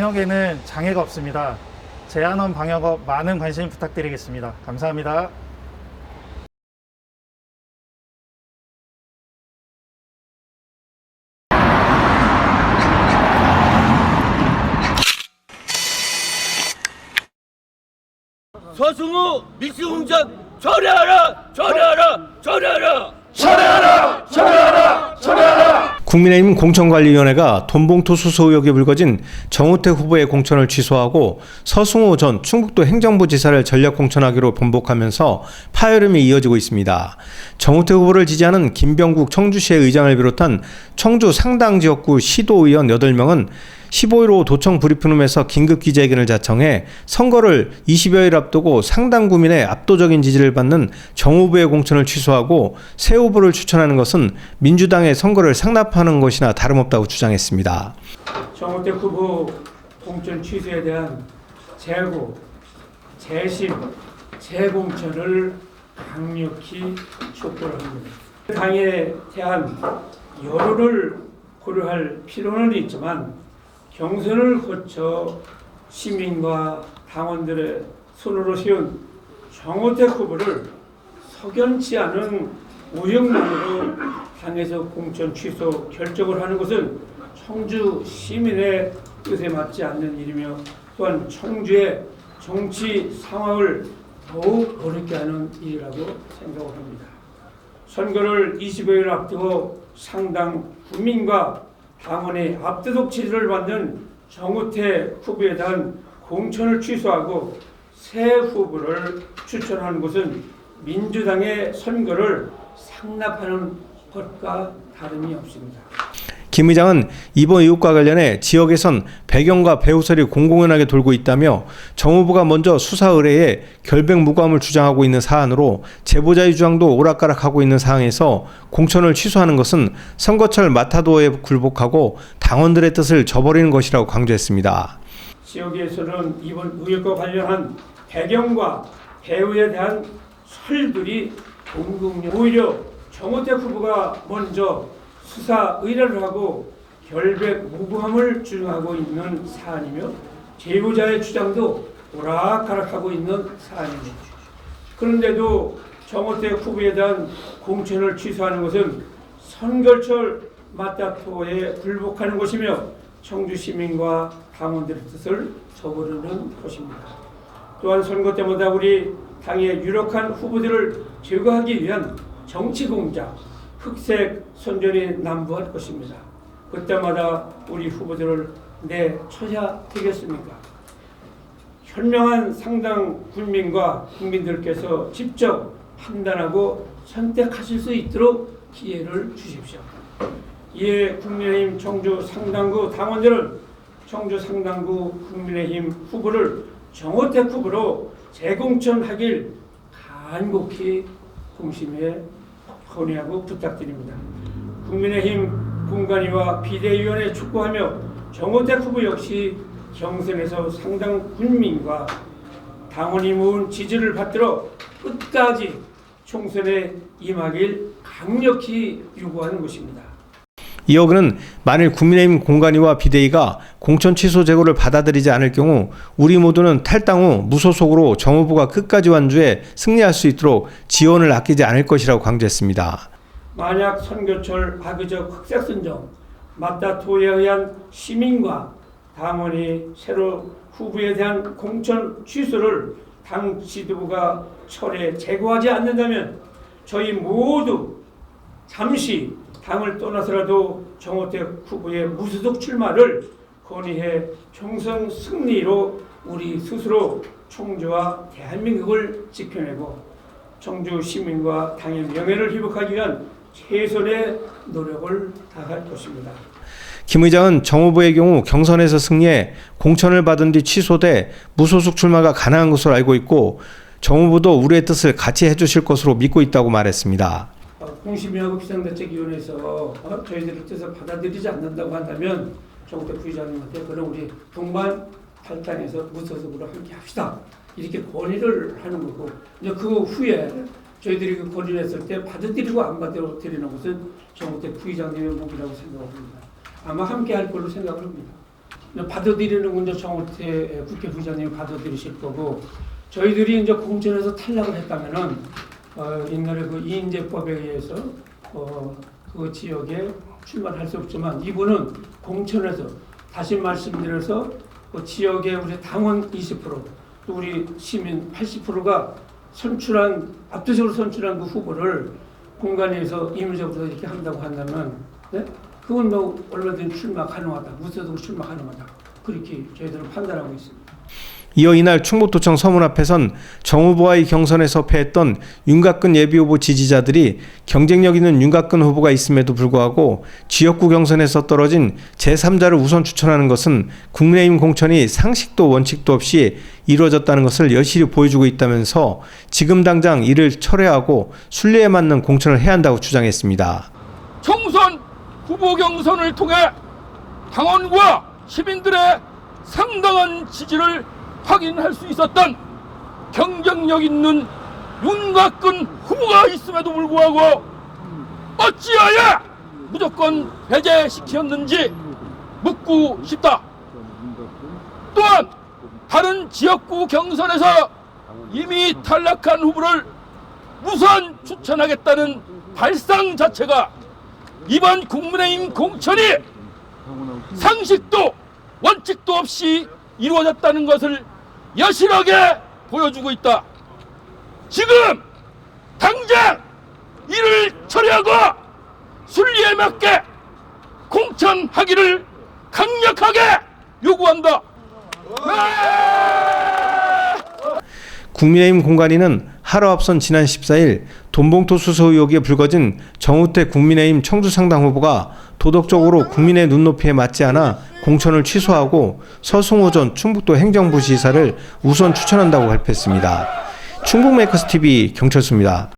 방역에는 장애가 없습니다. 제한원 방역업 많은 관심 부탁드리겠습니다. 감사합니다. 서승우 밀수공장 처리하라! 처리하라! 처리하라! 처리하라! 처리하라! 처리하라! 국민의힘 공천관리위원회가 돈봉투 수수 의혹이 불거진 정우택 후보의 공천을 취소하고 서승우 전 충북도 행정부 지사를 전략 공천하기로 번복하면서 파열음이 이어지고 있습니다. 정우택 후보를 지지하는 김병국 청주시의 의장을 비롯한 청주 상당 지역구 시도의원 8명은 15일 오후 도청 브리핑룸에서 긴급 기자회견을 자청해 선거를 20여일 앞두고 상당 구민의 압도적인 지지를 받는 정 후보의 공천을 취소하고 새 후보를 추천하는 것은 민주당의 선거를 상납하는 것이나 다름없다고 주장했습니다. 정우택 후보 공천 취소에 대한 재고, 재심, 재공천을 강력히 촉구를 합니다. 당에 대한 여론을 고려할 필요는 있지만 경선을 거쳐 시민과 당원들의 손으로 세운 정우택 후보를 석연치 않은 오역만으로 당에서 공천 취소 결정을 하는 것은 청주 시민의 뜻에 맞지 않는 일이며 또한 청주의 정치 상황을 더욱 어렵게 하는 일이라고 생각을 합니다. 선거를 20여일 앞두고 상당 국민과 당원의 압도적 지지를 받는 정우택 후보에 대한 공천을 취소하고 새 후보를 추천하는 것은 민주당의 선거를 상납하는 것과 다름이 없습니다. 김 의장은 이번 의혹과 관련해 지역에선 배경과 배후설이 공공연하게 돌고 있다며 정 후보가 먼저 수사 의뢰에 결백 무고함을 주장하고 있는 사안으로 제보자의 주장도 오락가락하고 있는 상황에서 공천을 취소하는 것은 선거철 마타도어에 굴복하고 당원들의 뜻을 저버리는 것이라고 강조했습니다. 지역에서는 이번 의혹과 관련한 배경과 배후에 대한 설들이 공공연 오히려 정우택 후보가 먼저 수사 의뢰를 하고 결백 무고함을 주장하고 있는 사안이며 제보자의 주장도 오락가락하고 있는 사안입니다. 그런데도 정우택 후보에 대한 공천을 취소하는 것은 선거철 맞다토에 불복하는 것이며 청주 시민과 당원들의 뜻을 저버리는 것입니다. 또한 선거 때마다 우리 당의 유력한 후보들을 제거하기 위한 정치 공작, 흑색 선전이 난무할 것입니다. 그때마다 우리 후보들을 내쳐야 되겠습니까? 현명한 상당 국민과 국민들께서 직접 판단하고 선택하실 수 있도록 기회를 주십시오. 이에 국민의힘 청주 상당구 당원들은 청주 상당구 국민의힘 후보를 정우택 후보로 재공천하길 간곡히 공심해 건의하고 부탁드립니다. 국민의힘 공관위와 비대위원회 촉구하며 정우택 후보 역시 경선에서 상당 국민과 당원이 모은 지지를 받들어 끝까지 총선에 임하길 강력히 요구하는 것입니다. 이어 그는 만일 국민의힘 공관위와 비대위가 공천 취소 제고를 받아들이지 않을 경우 우리 모두는 탈당 후 무소속으로 정 후보가 끝까지 완주해 승리할 수 있도록 지원을 아끼지 않을 것이라고 강조했습니다. 만약 선거철 악의적 흑색 선정, 맞다토에 의한 시민과 당원이 새로 후보에 대한 공천 취소를 당 지도부가 철회 제거하지 않는다면 저희 모두 잠시 당을 떠나서라도 정우택 후보의 무소속 출마를 건의해 총선 승리로 우리 스스로 청주와 대한민국을 지켜내고 청주 시민과 당의 명예를 회복하기 위한 최선의 노력을 다할 것입니다. 김 의장은 정 후보의 경우 경선에서 승리해 공천을 받은 뒤 취소돼 무소속 출마가 가능한 것으로 알고 있고 정 후보도 우리의 뜻을 같이 해주실 것으로 믿고 있다고 말했습니다. 공심위하고 비상대책위원회에서 저희들의 뜻을 받아들이지 않는다고 한다면 정우택 부의장님한테 그럼 우리 동반 탈당해서 무소속으로 함께 합시다 이렇게 건의를 하는 거고 이제 그 후에 저희들이 그 건의를 했을 때 받아들이고 안 받아들이는 것은 정우택 부의장님의 몫이라고 생각합니다. 아마 함께 할 걸로 생각을 합니다. 받아들이는 건 이제 정우택 국회 부의장님이 받아들이실 거고, 저희들이 이제 공천에서 탈락을 했다면은 옛날에 그 이인제법에 의해서 그 지역에 출마할 수 없지만, 이분은 공천에서 다시 말씀드려서 그 지역에 우리 당원 20%, 또 우리 시민 80%가 압도적으로 선출한 그 후보를 공간에서 임의적으로 이렇게 한다고 한다면, 네? 그건 뭐 얼마든지 출마 가능하다, 무소속으로 출마 가능하다, 그렇게 저희들은 판단하고 있습니다. 이어 이날 충북도청 서문 앞에선 정 후보와의 경선에서 패했던 윤곽근 예비후보 지지자들이 경쟁력 있는 윤곽근 후보가 있음에도 불구하고 지역구 경선에서 떨어진 제3자를 우선 추천하는 것은 국민의힘 공천이 상식도 원칙도 없이 이루어졌다는 것을 여실히 보여주고 있다면서 지금 당장 이를 철회하고 순리에 맞는 공천을 해야 한다고 주장했습니다. 총선 후보 경선을 통해 당원과 시민들의 상당한 지지를 확인할 수 있었던 경쟁력 있는 윤곽근 후보가 있음에도 불구하고 어찌하여 무조건 배제시켰는지 묻고 싶다. 또한 다른 지역구 경선에서 이미 탈락한 후보를 우선 추천하겠다는 발상 자체가 이번 국민의힘 공천이 상식도 원칙도 없이 이루어졌다는 것을 여실하게 보여주고 있다. 지금 당장 이를 처리하고 순리에 맞게 공천하기를 강력하게 요구한다. 국민의힘 공관위는 하루 앞선 지난 14일 돈봉투 수수 의혹에 불거진 정우택 국민의힘 청주상당 후보가 도덕적으로 국민의 눈높이에 맞지 않아 공천을 취소하고 서승호 전 충북도 행정부지사를 우선 추천한다고 발표했습니다. 충북메이커스TV 경철수입니다.